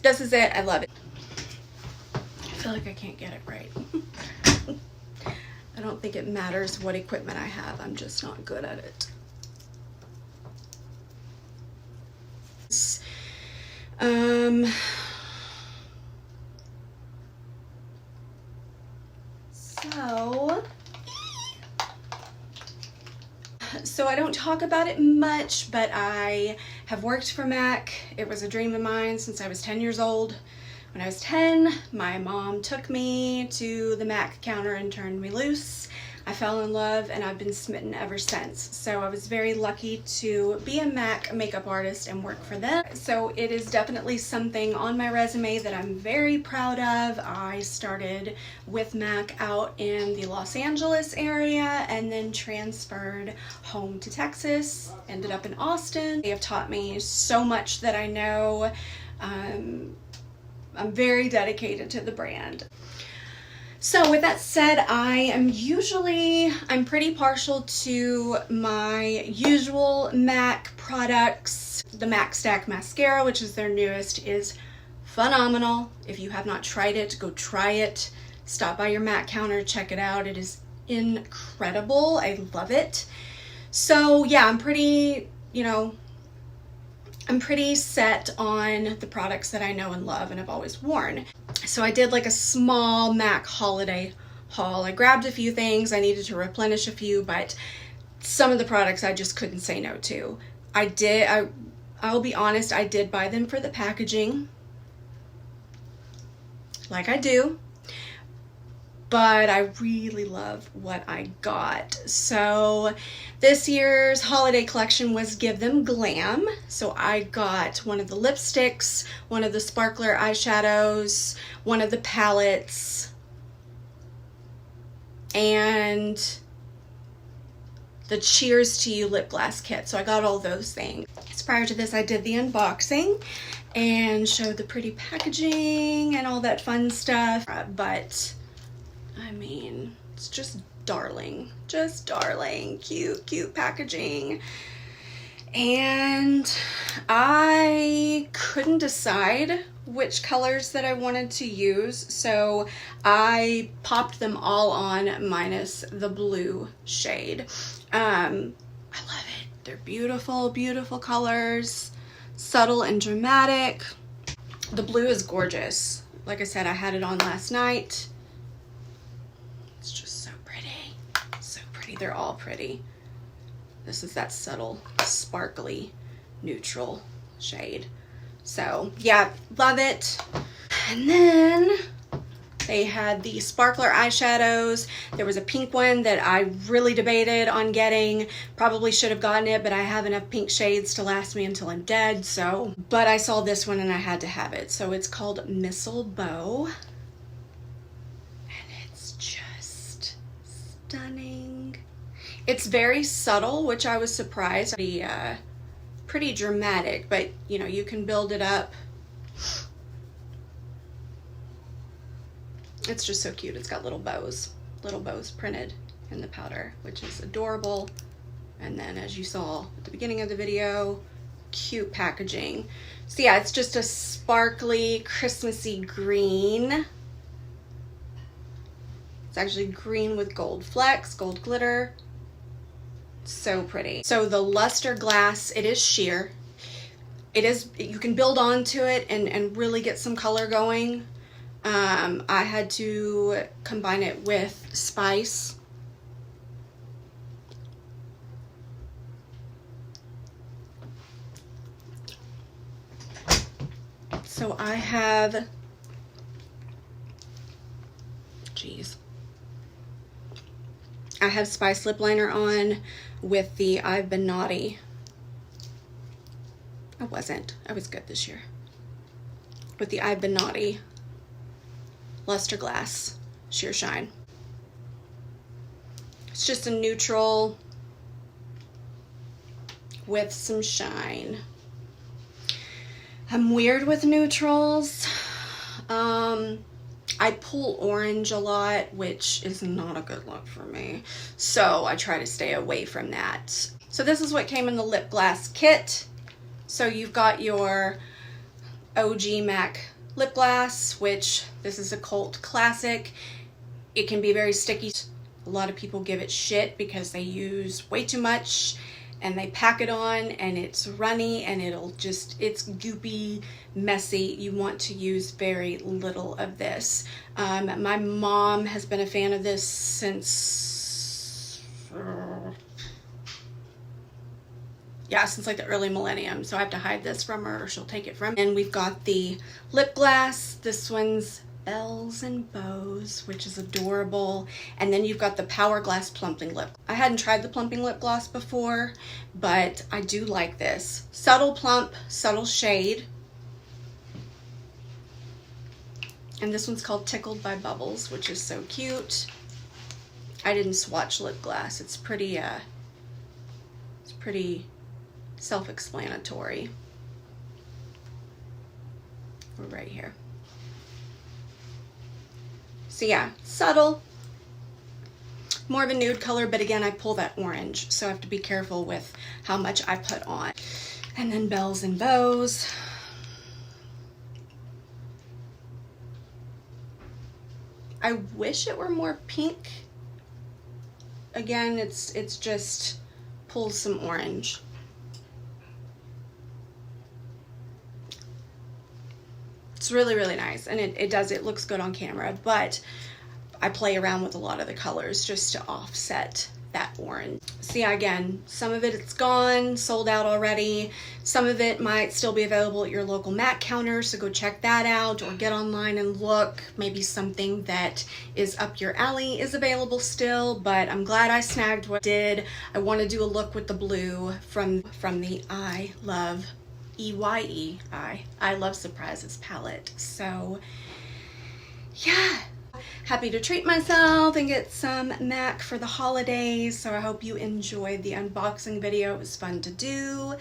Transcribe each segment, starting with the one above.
this is it. I love it. I feel like I can't get it right. I don't think it matters what equipment I have. I'm just not good at it. So I don't talk about it much, but I have worked for MAC. It was a dream of mine since I was 10 years old. When I was 10, my mom took me to the MAC counter and turned me loose. I fell in love and I've been smitten ever since. So I was very lucky to be a MAC makeup artist and work for them. So it is definitely something on my resume that I'm very proud of. I started with MAC out in the Los Angeles area and then transferred home to Texas, ended up in Austin. They have taught me so much that I know. I'm very dedicated to the brand. So with that said, I'm pretty partial to my usual MAC products. The MAC Stack Mascara, which is their newest, is phenomenal. If you have not tried it, go try it. Stop by your MAC counter, check it out. It is incredible. I love it. So yeah, I'm pretty set on the products that I know and love and have always worn. So I did like a small MAC holiday haul. I grabbed a few things. I needed to replenish a few, but some of the products I just couldn't say no to. I'll be honest, I did buy them for the packaging, like I do, but I really love what I got. So this year's holiday collection was Give Them Glam. So I got one of the lipsticks, one of the sparkler eyeshadows, one of the palettes, and the Cheers to You lip gloss kit. So I got all those things. So prior to this, I did the unboxing and showed the pretty packaging and all that fun stuff. But I mean, it's just darling, cute packaging. And I couldn't decide which colors that I wanted to use, so I popped them all on minus the blue shade. I love it. They're beautiful, beautiful colors, subtle and dramatic. The blue is gorgeous. Like I said, I had it on last night. It's just so pretty, so pretty. They're all pretty. This is that subtle, sparkly, neutral shade. So yeah, love it. And then they had the sparkler eyeshadows. There was a pink one that I really debated on getting. Probably should have gotten it, but I have enough pink shades to last me until I'm dead. So, but I saw this one and I had to have it. So it's called Mistle-Bow. And it's just stunning. It's very subtle, which I was surprised. Pretty dramatic, but you know, you can build it up. It's just so cute. It's got little bows printed in the powder, which is adorable. And then, as you saw at the beginning of the video, cute packaging. So yeah, it's just a sparkly, Christmassy green. It's actually green with gold flecks, gold glitter. So pretty. So the Lustreglass, it is sheer. You can build onto it and really get some color going. I had to combine it with Spice. So I have, I have Spice lip liner on with the I've Been Naughty. I was good this year. With the I've Been Naughty Lustreglass Sheer Shine. It's just a neutral with some shine. I'm weird with neutrals. I pull orange a lot, which is not a good look for me. So I try to stay away from that. So this is what came in the lip gloss kit. So you've got your OG MAC Lipglass, which this is a cult classic. It can be very sticky. A lot of people give it shit because they use way too much and they pack it on and it's runny and it's goopy, messy. You want to use very little of this. My mom has been a fan of this since like the early millennium, so I have to hide this from her or she'll take it from me. And we've got the Lipglass. This one's Bells and Bows, which is adorable. And then you've got the Power Glass Plumping Lip. I hadn't tried the Plumping Lip Gloss before, but I do like this. Subtle plump, subtle shade. And this one's called Tickled by Bubbles, which is so cute. I didn't swatch lip glass. It's pretty self-explanatory. We're right here. So yeah, subtle, more of a nude color, but again, I pull that orange, so I have to be careful with how much I put on. And then Bells and Bows. I wish it were more pink. Again, it's just pulls some orange. It's really, really nice, and it looks good on camera, but I play around with a lot of the colors just to offset that orange. So yeah, again, some of it's gone, sold out already. Some of it might still be available at your local MAC counter, so go check that out or get online and look. Maybe something that is up your alley is available still, but I'm glad I snagged what I did. I want to do a look with the blue from the I Love I Love Surprises palette. So yeah, happy to treat myself and get some MAC for the holidays. So I hope you enjoyed the unboxing video. It was fun to do.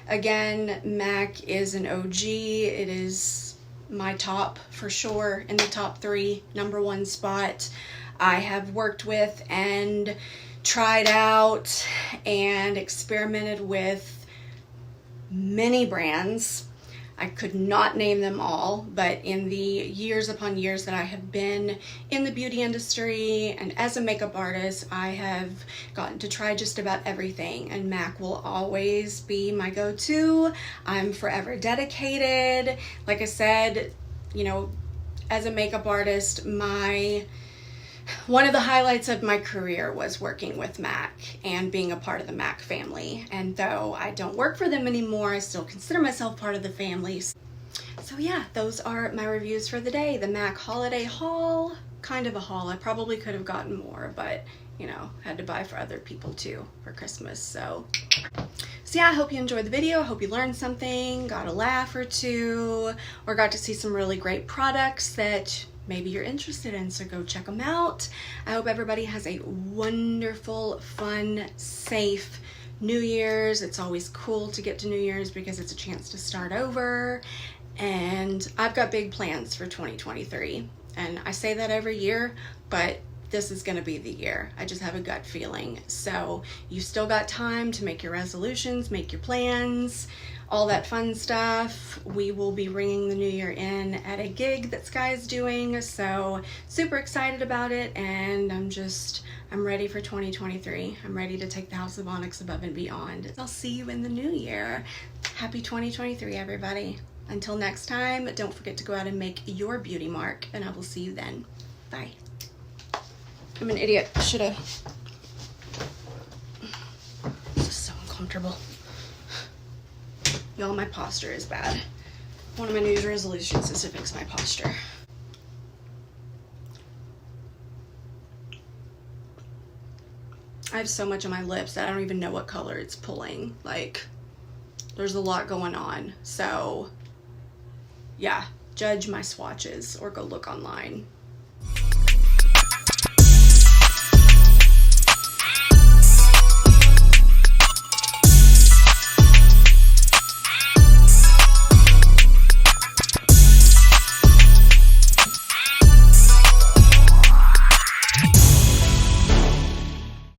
Again, MAC is an OG. It is my top for sure, in the top 3, #1 spot. I have worked with and tried out and experimented with many brands. I could not name them all, but in the years upon years that I have been in the beauty industry and as a makeup artist, I have gotten to try just about everything, and MAC will always be my go-to. I'm forever dedicated. Like I said, you know, as a makeup artist, one of the highlights of my career was working with MAC and being a part of the MAC family. And though I don't work for them anymore, I still consider myself part of the family. So yeah, those are my reviews for the day. The MAC holiday haul, kind of a haul. I probably could have gotten more, but you know, had to buy for other people too for Christmas. So yeah, I hope you enjoyed the video. I hope you learned something, got a laugh or two, or got to see some really great products that maybe you're interested in, so go check them out. I hope everybody has a wonderful, fun, safe New Year's. It's always cool to get to New Year's because it's a chance to start over. And I've got big plans for 2023. And I say that every year, but this is gonna be the year. I just have a gut feeling. So you still got time to make your resolutions, make your plans, all that fun stuff. We will be ringing the new year in at a gig that Sky's doing, so super excited about it, and I'm ready for 2023. I'm ready to take the House of Onyx above and beyond. I'll see you in the new year. Happy 2023, everybody. Until next time, don't forget to go out and make your beauty mark, and I will see you then. Bye. I'm an idiot. Should've. This is so uncomfortable. Y'all, my posture is bad. One of my New Year's resolutions is to fix my posture. I have so much on my lips that I don't even know what color it's pulling. Like, there's a lot going on. So, yeah, judge my swatches or go look online.